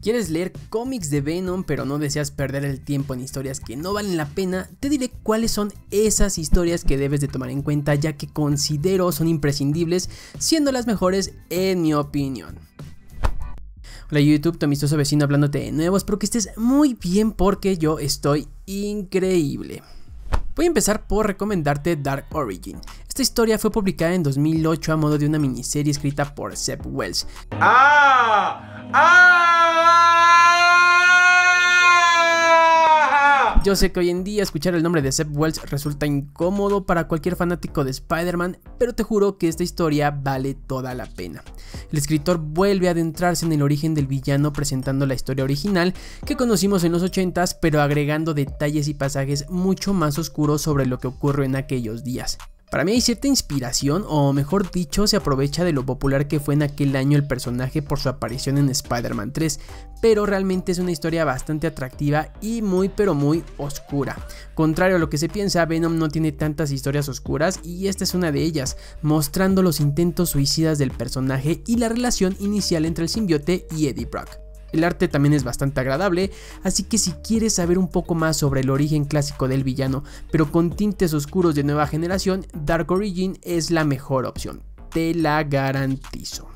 ¿Quieres leer cómics de Venom pero no deseas perder el tiempo en historias que no valen la pena? Te diré cuáles son esas historias que debes de tomar en cuenta, ya que considero son imprescindibles, siendo las mejores en mi opinión. Hola YouTube, tu amistoso vecino hablándote de nuevo, espero que estés muy bien porque yo estoy increíble. Voy a empezar por recomendarte Dark Origin. Esta historia fue publicada en 2008 a modo de una miniserie escrita por Zeb Wells. Yo sé que hoy en día escuchar el nombre de Zeb Wells resulta incómodo para cualquier fanático de Spider-Man, pero te juro que esta historia vale toda la pena. El escritor vuelve a adentrarse en el origen del villano presentando la historia original que conocimos en los 80s, pero agregando detalles y pasajes mucho más oscuros sobre lo que ocurrió en aquellos días. Para mí hay cierta inspiración, o mejor dicho, se aprovecha de lo popular que fue en aquel año el personaje por su aparición en Spider-Man 3, pero realmente es una historia bastante atractiva y muy oscura. Contrario a lo que se piensa, Venom no tiene tantas historias oscuras y esta es una de ellas, mostrando los intentos suicidas del personaje y la relación inicial entre el simbionte y Eddie Brock. El arte también es bastante agradable, así que si quieres saber un poco más sobre el origen clásico del villano, pero con tintes oscuros de nueva generación, Dark Origin es la mejor opción, te la garantizo.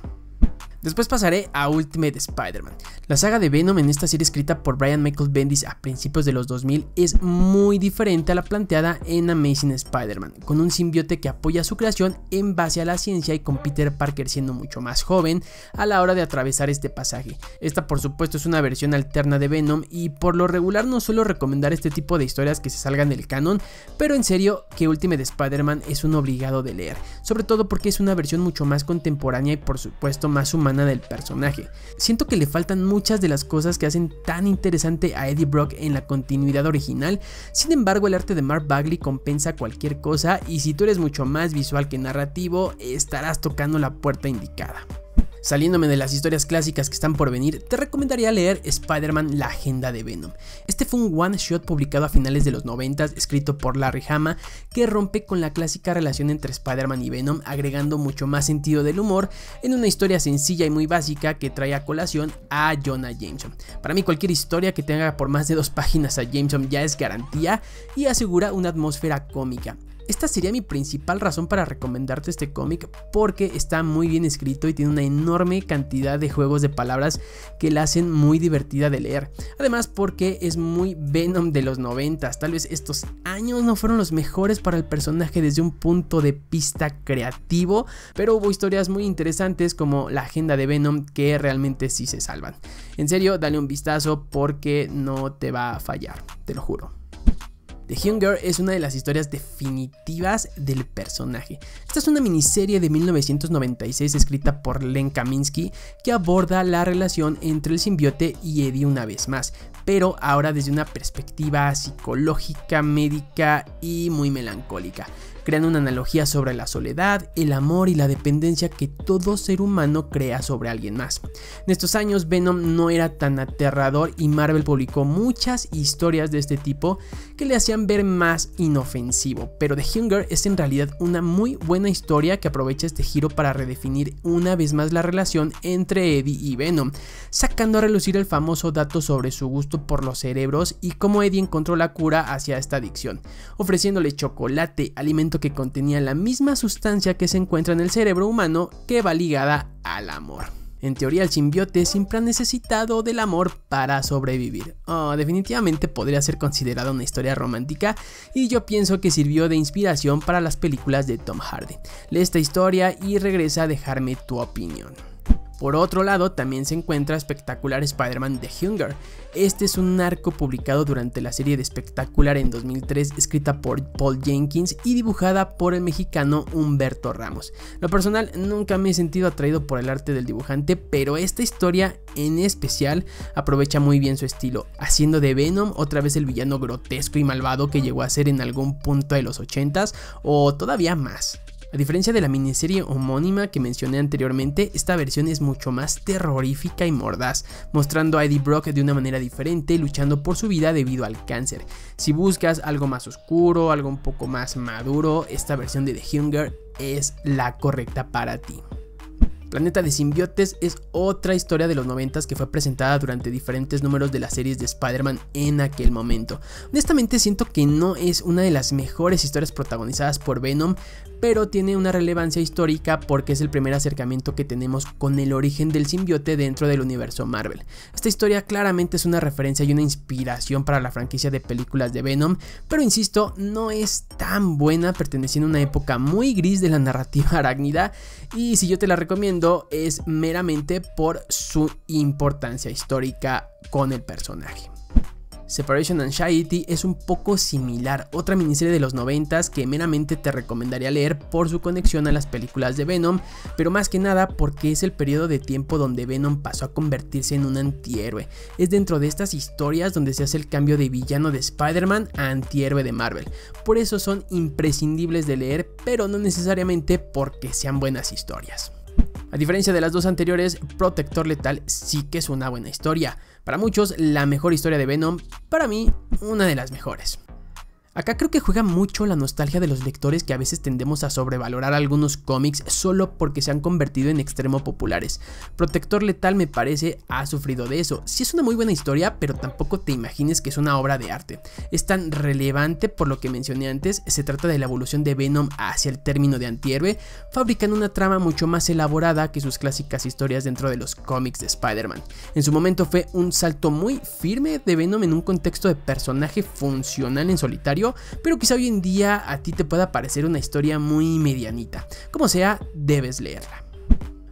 Después pasaré a Ultimate Spider-Man. La saga de Venom en esta serie escrita por Brian Michael Bendis a principios de los 2000 es muy diferente a la planteada en Amazing Spider-Man, con un simbionte que apoya su creación en base a la ciencia y con Peter Parker siendo mucho más joven a la hora de atravesar este pasaje. Esta por supuesto es una versión alterna de Venom y por lo regular no suelo recomendar este tipo de historias que se salgan del canon, pero en serio que Ultimate Spider-Man es un obligado de leer, sobre todo porque es una versión mucho más contemporánea y por supuesto más humana del personaje. Siento que le faltan muchas de las cosas que hacen tan interesante a Eddie Brock en la continuidad original, sin embargo el arte de Mark Bagley compensa cualquier cosa y si tú eres mucho más visual que narrativo, estarás tocando la puerta indicada. Saliéndome de las historias clásicas que están por venir, te recomendaría leer Spider-Man: La Agenda de Venom. Este fue un one shot publicado a finales de los 90s, escrito por Larry Hama, que rompe con la clásica relación entre Spider-Man y Venom, agregando mucho más sentido del humor en una historia sencilla y muy básica que trae a colación a Jonah Jameson. Para mí cualquier historia que tenga por más de 2 páginas a Jameson ya es garantía y asegura una atmósfera cómica. Esta sería mi principal razón para recomendarte este cómic porque está muy bien escrito y tiene una enorme cantidad de juegos de palabras que la hacen muy divertida de leer. Además porque es muy Venom de los 90s, tal vez estos años no fueron los mejores para el personaje desde un punto de vista creativo, pero hubo historias muy interesantes como La Agenda de Venom que realmente sí se salvan. En serio, dale un vistazo porque no te va a fallar, te lo juro. The Hunger es una de las historias definitivas del personaje. Esta es una miniserie de 1996 escrita por Len Kaminski que aborda la relación entre el simbionte y Eddie una vez más, pero ahora desde una perspectiva psicológica, médica y muy melancólica. Crean una analogía sobre la soledad, el amor y la dependencia que todo ser humano crea sobre alguien más. En estos años Venom no era tan aterrador y Marvel publicó muchas historias de este tipo que le hacían ver más inofensivo, pero The Hunger es en realidad una muy buena historia que aprovecha este giro para redefinir una vez más la relación entre Eddie y Venom, sacando a relucir el famoso dato sobre su gusto por los cerebros y cómo Eddie encontró la cura hacia esta adicción, ofreciéndole chocolate, alimento que contenía la misma sustancia que se encuentra en el cerebro humano que va ligada al amor. En teoría el simbionte siempre ha necesitado del amor para sobrevivir. Definitivamente podría ser considerada una historia romántica y yo pienso que sirvió de inspiración para las películas de Tom Hardy. Lee esta historia y regresa a dejarme tu opinión. Por otro lado, también se encuentra Spectacular Spider-Man: The Hunger. Este es un arco publicado durante la serie de Spectacular en 2003, escrita por Paul Jenkins y dibujada por el mexicano Humberto Ramos. Lo personal, nunca me he sentido atraído por el arte del dibujante, pero esta historia en especial aprovecha muy bien su estilo, haciendo de Venom otra vez el villano grotesco y malvado que llegó a ser en algún punto de los 80s o todavía más. A diferencia de la miniserie homónima que mencioné anteriormente, esta versión es mucho más terrorífica y mordaz, mostrando a Eddie Brock de una manera diferente luchando por su vida debido al cáncer. Si buscas algo más oscuro, algo un poco más maduro, esta versión de The Hunger es la correcta para ti. Planeta de Simbiotes es otra historia de los 90s que fue presentada durante diferentes números de las series de Spider-Man en aquel momento. Honestamente siento que no es una de las mejores historias protagonizadas por Venom, pero tiene una relevancia histórica porque es el primer acercamiento que tenemos con el origen del simbiote dentro del universo Marvel. Esta historia claramente es una referencia y una inspiración para la franquicia de películas de Venom, pero insisto, no es tan buena, perteneciendo a una época muy gris de la narrativa arácnida, y si yo te la recomiendo es meramente por su importancia histórica con el personaje. Separation Anxiety es un poco similar, otra miniserie de los 90s que meramente te recomendaría leer por su conexión a las películas de Venom, pero más que nada porque es el periodo de tiempo donde Venom pasó a convertirse en un antihéroe. Es dentro de estas historias donde se hace el cambio de villano de Spider-Man a antihéroe de Marvel. Por eso son imprescindibles de leer, pero no necesariamente porque sean buenas historias. A diferencia de las dos anteriores, Protector Letal sí que es una buena historia. Para muchos, la mejor historia de Venom, para mí, una de las mejores. Acá creo que juega mucho la nostalgia de los lectores que a veces tendemos a sobrevalorar algunos cómics solo porque se han convertido en extremo populares. Protector Letal me parece ha sufrido de eso. Sí es una muy buena historia, pero tampoco te imagines que es una obra de arte. Es tan relevante por lo que mencioné antes, se trata de la evolución de Venom hacia el término de antihéroe, fabricando una trama mucho más elaborada que sus clásicas historias dentro de los cómics de Spider-Man. En su momento fue un salto muy firme de Venom en un contexto de personaje funcional en solitario, pero quizá hoy en día a ti te pueda parecer una historia muy medianita. Como sea, debes leerla.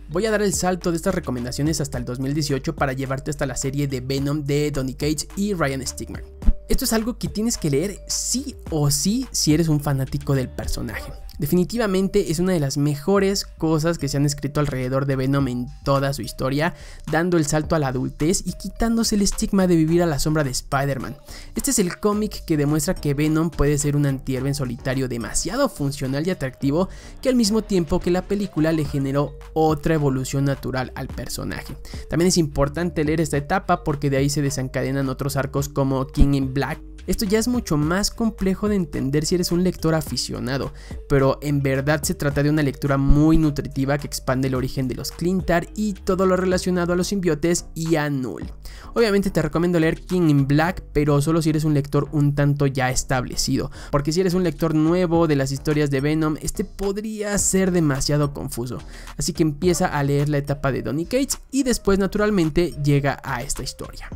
Voy a dar el salto de estas recomendaciones hasta el 2018 para llevarte hasta la serie de Venom de Donny Cates y Ryan Stegman. Esto es algo que tienes que leer sí o sí si eres un fanático del personaje. Definitivamente es una de las mejores cosas que se han escrito alrededor de Venom en toda su historia, dando el salto a la adultez y quitándose el estigma de vivir a la sombra de Spider-Man. Este es el cómic que demuestra que Venom puede ser un antihéroe en solitario demasiado funcional y atractivo, que al mismo tiempo que la película le generó otra evolución natural al personaje. También es importante leer esta etapa porque de ahí se desencadenan otros arcos como King in Black. Esto ya es mucho más complejo de entender si eres un lector aficionado, pero en verdad se trata de una lectura muy nutritiva que expande el origen de los Clintar y todo lo relacionado a los simbiotes y a Null. Obviamente te recomiendo leer King in Black, pero solo si eres un lector un tanto ya establecido, porque si eres un lector nuevo de las historias de Venom, este podría ser demasiado confuso. Así que empieza a leer la etapa de Donny Cates y después naturalmente llega a esta historia.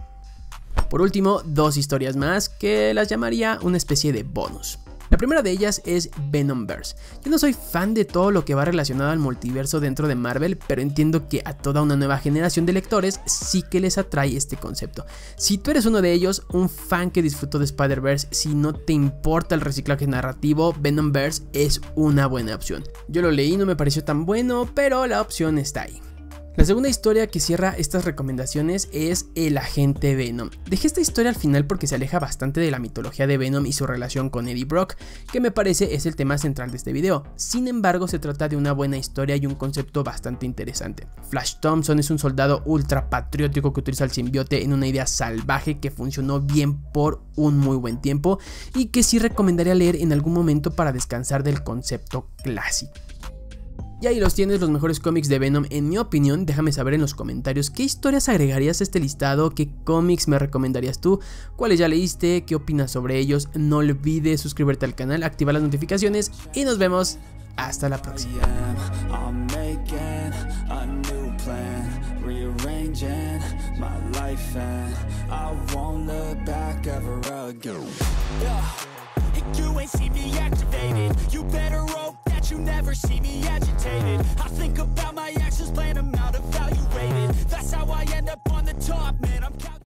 Por último, dos historias más que las llamaría una especie de bonus. La primera de ellas es Venomverse. Yo no soy fan de todo lo que va relacionado al multiverso dentro de Marvel, pero entiendo que a toda una nueva generación de lectores sí que les atrae este concepto. Si tú eres uno de ellos, un fan que disfrutó de Spider-Verse, si no te importa el reciclaje narrativo, Venomverse es una buena opción. Yo lo leí, no me pareció tan bueno, pero la opción está ahí. La segunda historia que cierra estas recomendaciones es El Agente Venom. Dejé esta historia al final porque se aleja bastante de la mitología de Venom y su relación con Eddie Brock, que me parece es el tema central de este video. Sin embargo, se trata de una buena historia y un concepto bastante interesante. Flash Thompson es un soldado ultra patriótico que utiliza el simbiote en una idea salvaje que funcionó bien por un muy buen tiempo y que sí recomendaría leer en algún momento para descansar del concepto clásico. Y ahí los tienes, los mejores cómics de Venom en mi opinión. Déjame saber en los comentarios qué historias agregarías a este listado, qué cómics me recomendarías tú, cuáles ya leíste, qué opinas sobre ellos. No olvides suscribirte al canal, activar las notificaciones y nos vemos hasta la próxima. You never see me agitated. I think about my